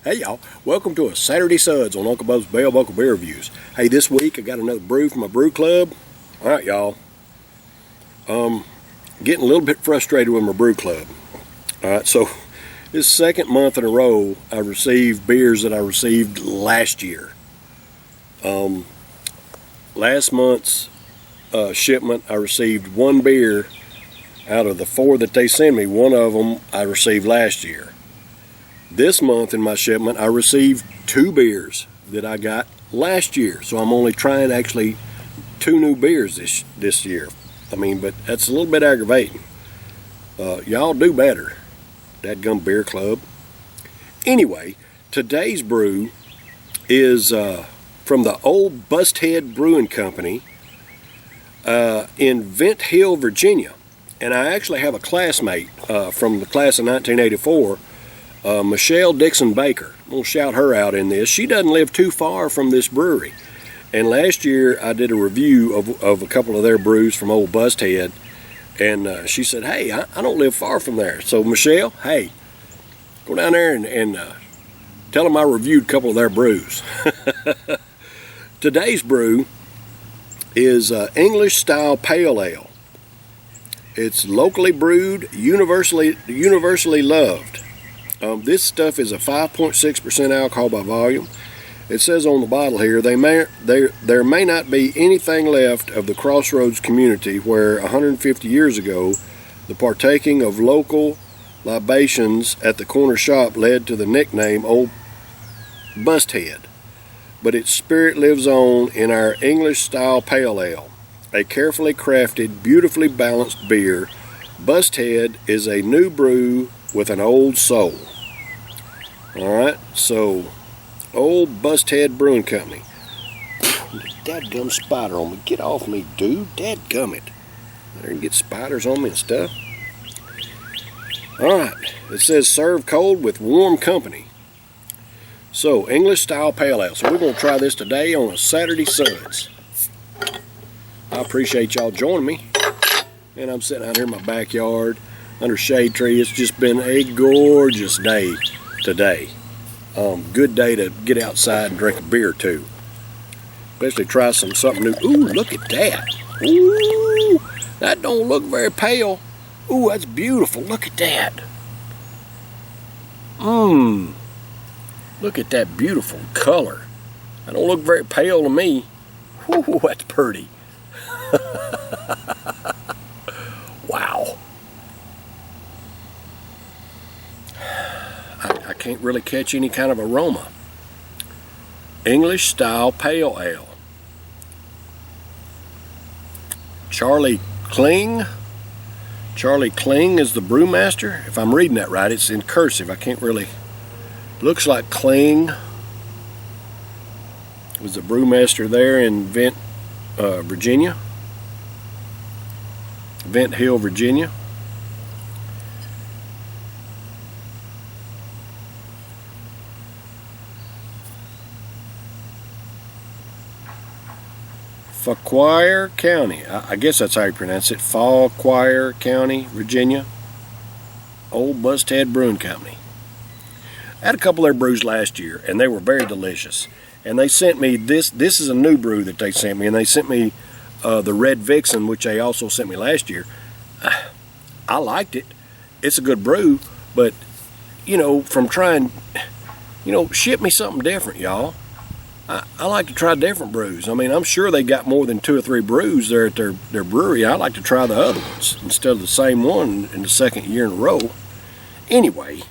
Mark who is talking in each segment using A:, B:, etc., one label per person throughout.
A: Hey y'all, welcome to a Saturday Suds on Uncle Bub's Bell Buckle Beer Reviews. Hey, this week I got another brew from my brew club. Alright y'all, getting a little bit frustrated with my brew club. Alright, so this second month in a row I received beers that I received last year. Last month's shipment I received one beer out of the 4 that they sent me. One of them I received last year. This month in my shipment, I received 2 beers that I got last year. So I'm only trying actually 2 new beers this year. But that's a little bit aggravating. Y'all do better. Dadgum Beer Club. Anyway, today's brew is from the Old Busthead Brewing Company in Vent Hill, Virginia. And I actually have a classmate from the class of 1984, Michelle Dixon Baker. I'm going to shout her out in this. She doesn't live too far from this brewery. And last year I did a review of a couple of their brews from Old Busthead. And she said, hey, I don't live far from there. So Michelle, hey, go down there and tell them I reviewed a couple of their brews. Today's brew is English style pale ale. It's locally brewed, universally loved. This stuff is a 5.6% alcohol by volume. It says on the bottle here, there may not be anything left of the Crossroads community where 150 years ago, the partaking of local libations at the corner shop led to the nickname Old Busthead. But its spirit lives on in our English-style pale ale, a carefully crafted, beautifully balanced beer. Busthead is a new brew with an old soul. Alright, so Old Busthead Brewing Company. Dadgum spider on me. Get off me, dude. Dadgum it. There can get spiders on me and stuff. Alright, it says serve cold with warm company. So, English style pale ale. So we're going to try this today on a Saturday Suds. I appreciate y'all joining me. And I'm sitting out here in my backyard under shade tree. It's just been a gorgeous day today. Good day to get outside and drink a beer too. Especially try something new. Ooh, look at that. Ooh, that don't look very pale. Ooh, that's beautiful. Look at that. Look at that beautiful color. That don't look very pale to me. Ooh, that's pretty. Wow. I can't really catch any kind of aroma. English style pale ale. Charlie Kling is the brewmaster. If I'm reading that right, it's in cursive. I can't really. Looks like Kling was the brewmaster there in Vent Hill, Virginia. Fauquier County, I guess that's how you pronounce it. Fauquier County, Virginia. Old Busthead Brewing Company. I had a couple of their brews last year, and they were very delicious. And they sent me this. This is a new brew that they sent me, and they sent me the Red Vixen, which they also sent me last year. I liked it. It's a good brew, but from trying, ship me something different, y'all. I like to try different brews. I'm sure they got more than 2 or 3 brews there at their brewery. I like to try the other ones instead of the same one in the second year in a row. Anyway,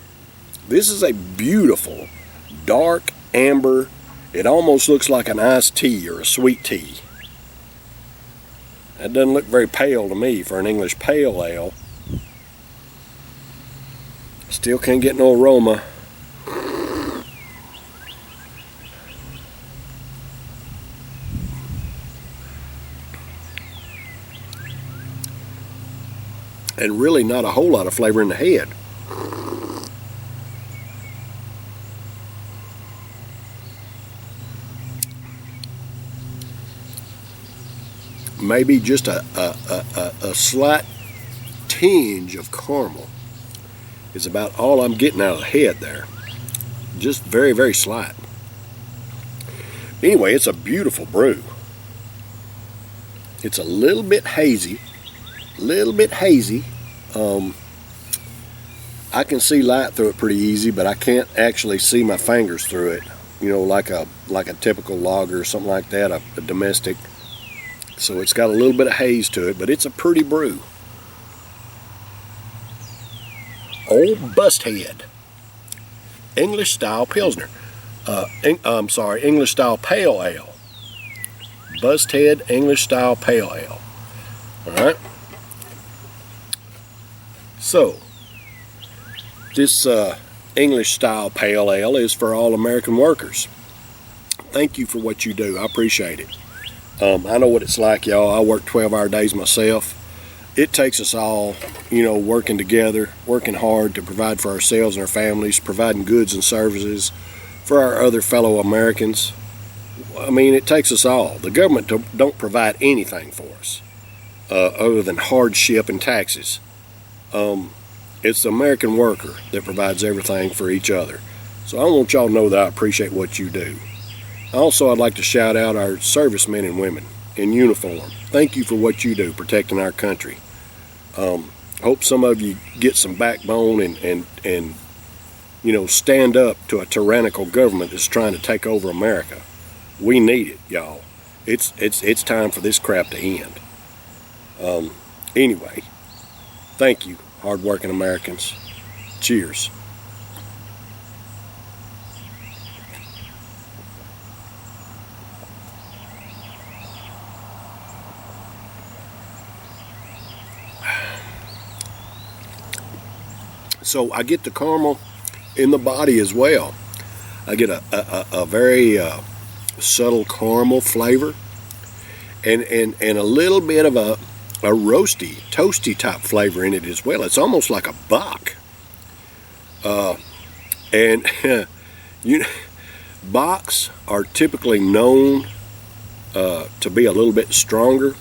A: this is a beautiful dark amber. It almost looks like an iced tea or a sweet tea. That doesn't look very pale to me for an English pale ale. Still can't get no aroma. And really not a whole lot of flavor in the head. Maybe just a slight tinge of caramel is about all I'm getting out of the head there. just very, very slight. Anyway, it's a beautiful brew. It's a little bit hazy. I can see light through it pretty easy, but I can't actually see my fingers through it. You know, like a typical lager or something like that, a domestic. So it's got a little bit of haze to it, but it's a pretty brew. Old Busthead, English style Pilsner. English style Pale Ale. Busthead English style Pale Ale. All right. So this English style Pale Ale is for all American workers. Thank you for what you do. I appreciate it. I know what it's like, y'all. I work 12-hour days myself. It takes us all, you know, working together, working hard to provide for ourselves and our families, providing goods and services for our other fellow Americans. I mean, it takes us all. The government don't provide anything for us other than hardship and taxes. It's the American worker that provides everything for each other. So I want y'all to know that I appreciate what you do. Also, I'd like to shout out our servicemen and women in uniform. Thank you for what you do, protecting our country. Hope some of you get some backbone and you know, stand up to a tyrannical government that's trying to take over America. We need it, y'all. It's time for this crap to end. Anyway, thank you, hardworking Americans. Cheers. So I get the caramel in the body as well. I get a very subtle caramel flavor and a little bit of a roasty, toasty type flavor in it as well. It's almost like a Bock. And you know, Bocks are typically known to be a little bit stronger.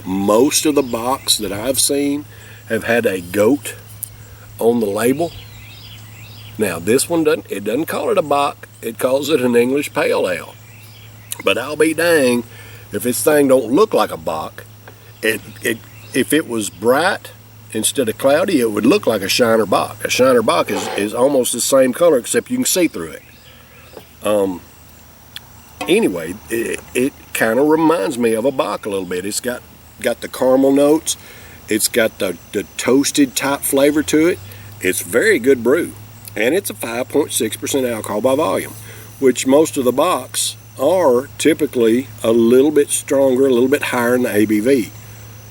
A: Most of the Bocks that I've seen have had a goat on the label. Now this one doesn't call it a Bock, it calls it an English Pale Ale. But I'll be dang if this thing don't look like a Bock. If it was bright instead of cloudy, it would look like a Shiner Bock. A Shiner Bock is almost the same color except you can see through it. Anyway, it kind of reminds me of a Bock a little bit. It's got the caramel notes. It's got the toasted type flavor to it. It's very good brew. And it's a 5.6% alcohol by volume, which most of the Bocks are typically a little bit stronger, a little bit higher in the ABV.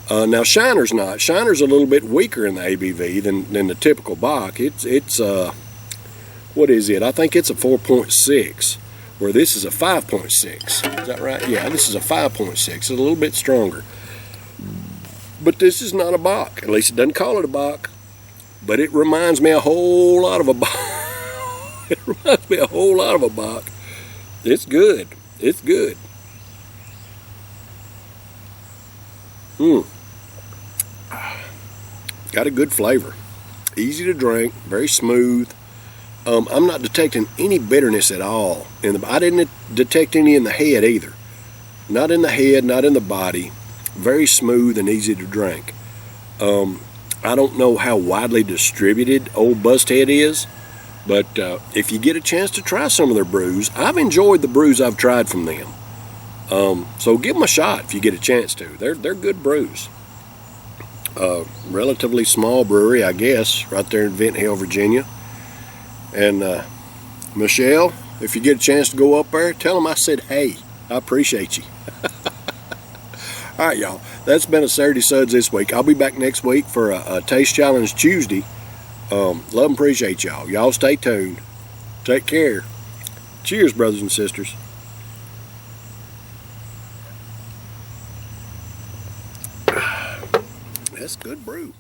A: Now Shiner's not. Shiner's a little bit weaker in the ABV than the typical Bock. It's what is it? I think it's a 4.6, where this is a 5.6. Is that right? Yeah, this is a 5.6. It's a little bit stronger. But this is not a Bock. At least it doesn't call it a Bock. But it reminds me a whole lot of a Bock. It reminds me a whole lot of a Bock. It's good. It's good. Got a good flavor. Easy to drink. Very smooth. I'm not detecting any bitterness at all. I didn't detect any in the head either. Not in the head, not in the body. Very smooth and easy to drink. I don't know how widely distributed Old Busthead is, but if you get a chance to try some of their brews, I've enjoyed the brews I've tried from them. So give them a shot if you get a chance to. They're good brews. Relatively small brewery, I guess, right there in Vent Hill, Virginia. And Michelle, if you get a chance to go up there, tell them I said hey. I appreciate you. All right, y'all. That's been a Saturday Suds this week. I'll be back next week for a Taste Challenge Tuesday. Love and appreciate y'all. Y'all stay tuned. Take care. Cheers, brothers and sisters. That's good brew.